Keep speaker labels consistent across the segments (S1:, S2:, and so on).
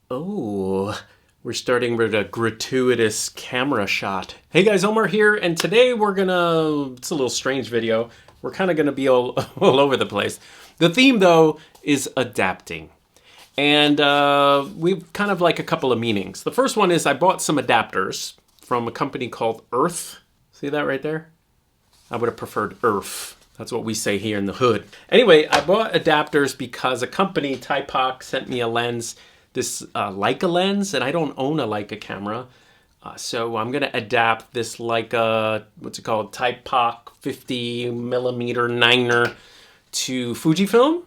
S1: Oh, we're starting with a gratuitous camera shot. Hey guys, Omar here, and today it's a little strange video. We're kind of gonna be all over the place. The theme though is adapting. And we've kind of like a couple of meanings. The first one is I bought some adapters from a company called Ahhhhh. See that right there? I would have preferred Earth. That's what we say here in the hood. Anyway, I bought adapters because a company, Typoc, sent me a lens, this Leica lens, and I don't own a Leica camera. So I'm gonna adapt this Leica, what's it called, Typoc 50mm 9er to Fujifilm.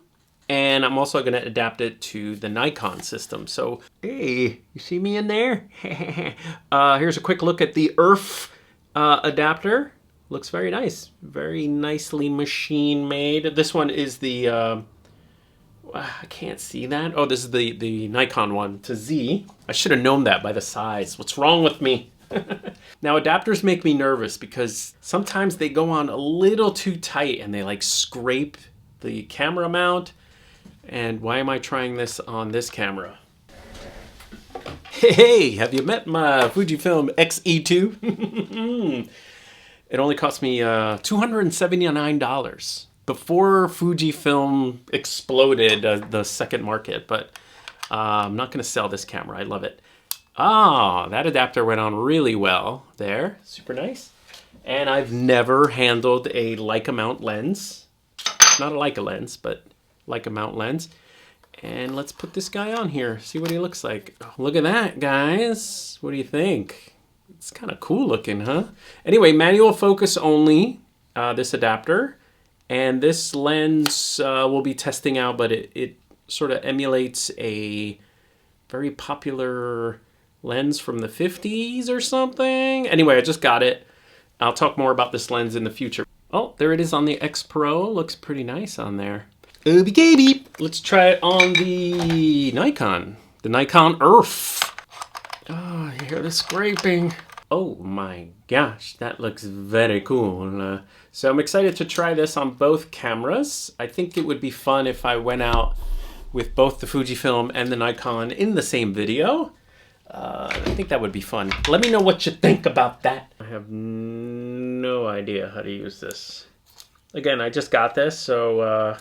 S1: And I'm also gonna adapt it to the Nikon system. So, hey, you see me in there? Here's a quick look at the Ahhhhh adapter. Looks very nice. Very nicely machine made. This one is the, I can't see that. Oh, this is the Nikon one to Z. I should have known that by the size. What's wrong with me? Now, adapters make me nervous because sometimes they go on a little too tight and they like scrape the camera mount. And why am I trying this on this camera? Hey, have you met my Fujifilm X-E2? It only cost me $279 before Fujifilm exploded the second market, but I'm not gonna sell this camera, I love it. Ah, that adapter went on really well there, super nice. And I've never handled a Leica mount lens. Not a Leica lens, but Leica mount lens. And let's put this guy on here, see what he looks like. Oh, look at that, guys. What do you think? It's kind of cool looking, huh? Anyway, manual focus only, this adapter. And this lens we'll be testing out, but it sort of emulates a very popular lens from the 50s or something. Anyway, I just got it. I'll talk more about this lens in the future. Oh, there it is on the X Pro. Looks pretty nice on there. Okie Let's try it on the Nikon Ahhhhh. Oh, you hear the scraping. Oh my gosh, that looks very cool. So I'm excited to try this on both cameras. I think it would be fun if I went out with both the Fujifilm and the Nikon in the same video. I think that would be fun. Let me know what you think about that. I have no idea how to use this. Again, I just got this, so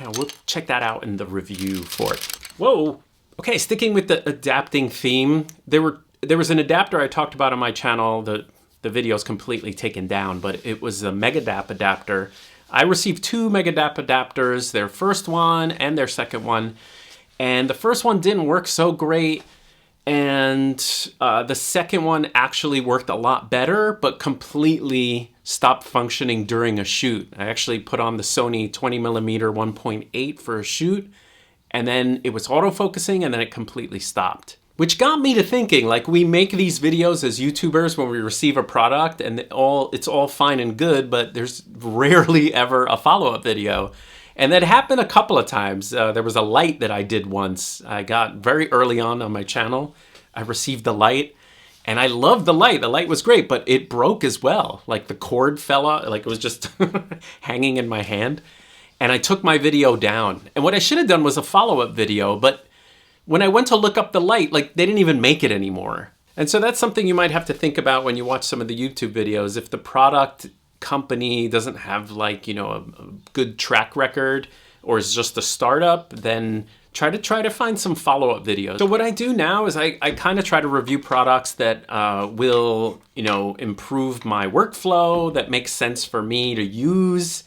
S1: yeah, we'll check that out in the review for it. Whoa! Okay, sticking with the adapting theme, there was an adapter I talked about on my channel. The video's completely taken down, but it was a Megadap adapter. I received two Megadap adapters, their first one and their second one. And the first one didn't work so great, and the second one actually worked a lot better, but completely stopped functioning during a shoot. I actually put on the Sony 20mm 1.8 for a shoot, and then it was autofocusing, and then it completely stopped. Which got me to thinking, like, we make these videos as YouTubers when we receive a product, and it's all fine and good, but there's rarely ever a follow-up video. And that happened a couple of times. There was a light that I did once. I got very early on my channel. I received the light, and I loved the light. The light was great, but it broke as well. Like, the cord fell out, like it was just hanging in my hand. And I took my video down. And what I should have done was a follow-up video, but when I went to look up the light, like, they didn't even make it anymore. And so that's something you might have to think about when you watch some of the YouTube videos. If the product company doesn't have, like, you know, a good track record, or is just a startup, then try to find some follow-up videos. So what I do now is I kind of try to review products that will, you know, improve my workflow, that makes sense for me to use.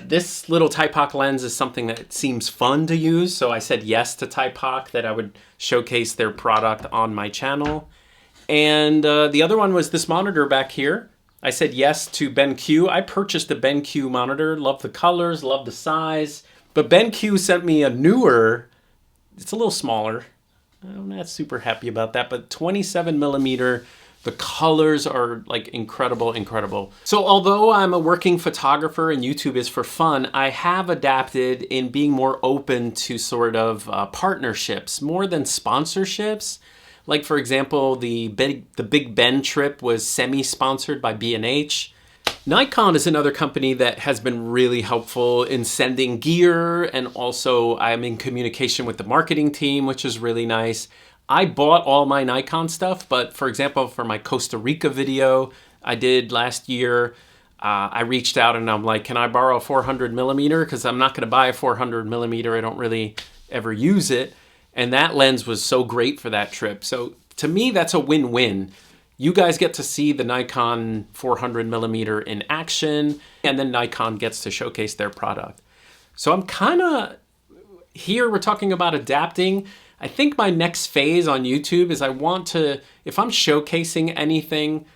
S1: This little Typoc lens is something that seems fun to use, so I said yes to Typoc, that I would showcase their product on my channel. And the other one was this monitor back here. I said yes to BenQ. I purchased the BenQ monitor, love the colors, love the size, but BenQ sent me a newer, it's a little smaller. I'm not super happy about that, but 27mm. The colors are like incredible, incredible. So although I'm a working photographer and YouTube is for fun, I have adapted in being more open to sort of partnerships, more than sponsorships. Like, for example, the Big Ben trip was semi-sponsored by B&H. Nikon is another company that has been really helpful in sending gear, and also I'm in communication with the marketing team, which is really nice. I bought all my Nikon stuff, but for example, for my Costa Rica video I did last year, I reached out and I'm like, can I borrow a 400 millimeter? Because I'm not going to buy a 400 millimeter. I don't really ever use it. And that lens was so great for that trip. So to me, that's a win-win. You guys get to see the Nikon 400 millimeter in action, and then Nikon gets to showcase their product. So I'm kind of, here we're talking about adapting. I think my next phase on YouTube is I want to, if I'm showcasing anything,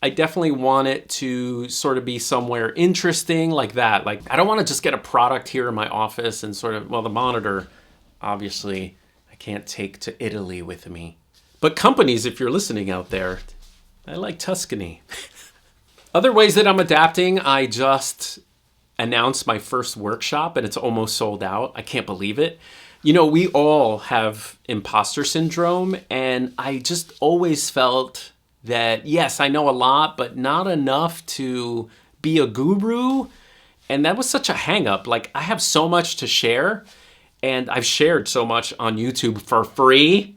S1: I definitely want it to sort of be somewhere interesting like that. Like, I don't want to just get a product here in my office and sort of, well, the monitor, obviously, I can't take to Italy with me. But companies, if you're listening out there, I like Tuscany. Other ways that I'm adapting, I just announced my first workshop and it's almost sold out. I can't believe it. You know, we all have imposter syndrome, and I just always felt that, yes, I know a lot, but not enough to be a guru. And that was such a hang up. Like, I have so much to share, and I've shared so much on YouTube for free.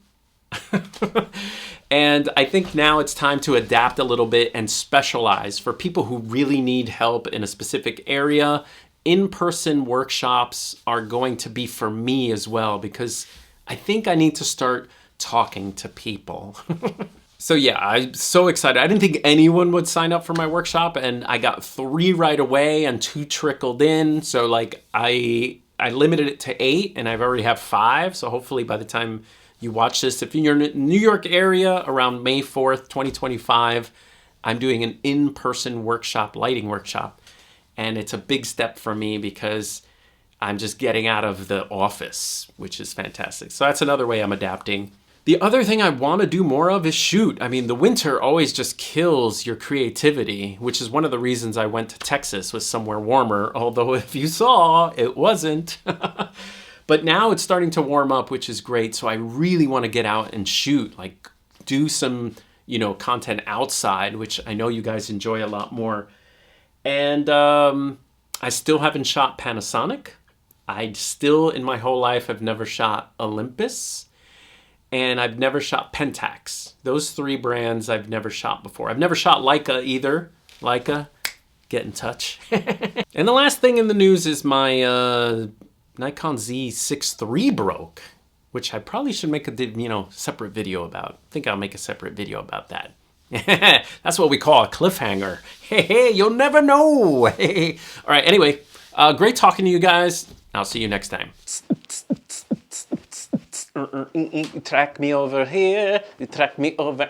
S1: And I think now it's time to adapt a little bit and specialize for people who really need help in a specific area. In-person workshops are going to be for me as well, because I think I need to start talking to people. So yeah, I'm so excited. I didn't think anyone would sign up for my workshop, and I got 3 right away and 2 trickled in. So like I limited it to 8 and I've already have 5. So hopefully by the time you watch this, if you're in the New York area around May 4th, 2025, I'm doing an in-person workshop, lighting workshop. And it's a big step for me because I'm just getting out of the office, which is fantastic. So that's another way I'm adapting. The other thing I want to do more of is shoot. I mean, the winter always just kills your creativity, which is one of the reasons I went to Texas, was somewhere warmer. Although if you saw, it wasn't. But now it's starting to warm up, which is great. So I really want to get out and shoot, like do some, you know, content outside, which I know you guys enjoy a lot more. And I still haven't shot Panasonic. I still, in my whole life, have never shot Olympus. And I've never shot Pentax. Those 3 brands I've never shot before. I've never shot Leica either. Leica, get in touch. And the last thing in the news is my Nikon Z6 III broke, which I probably should make a separate video about. I think I'll make a separate video about that. That's what we call a cliffhanger. Hey, you'll never know. All right, anyway, great talking to you guys. I'll see you next time. You track me over here, you track me over.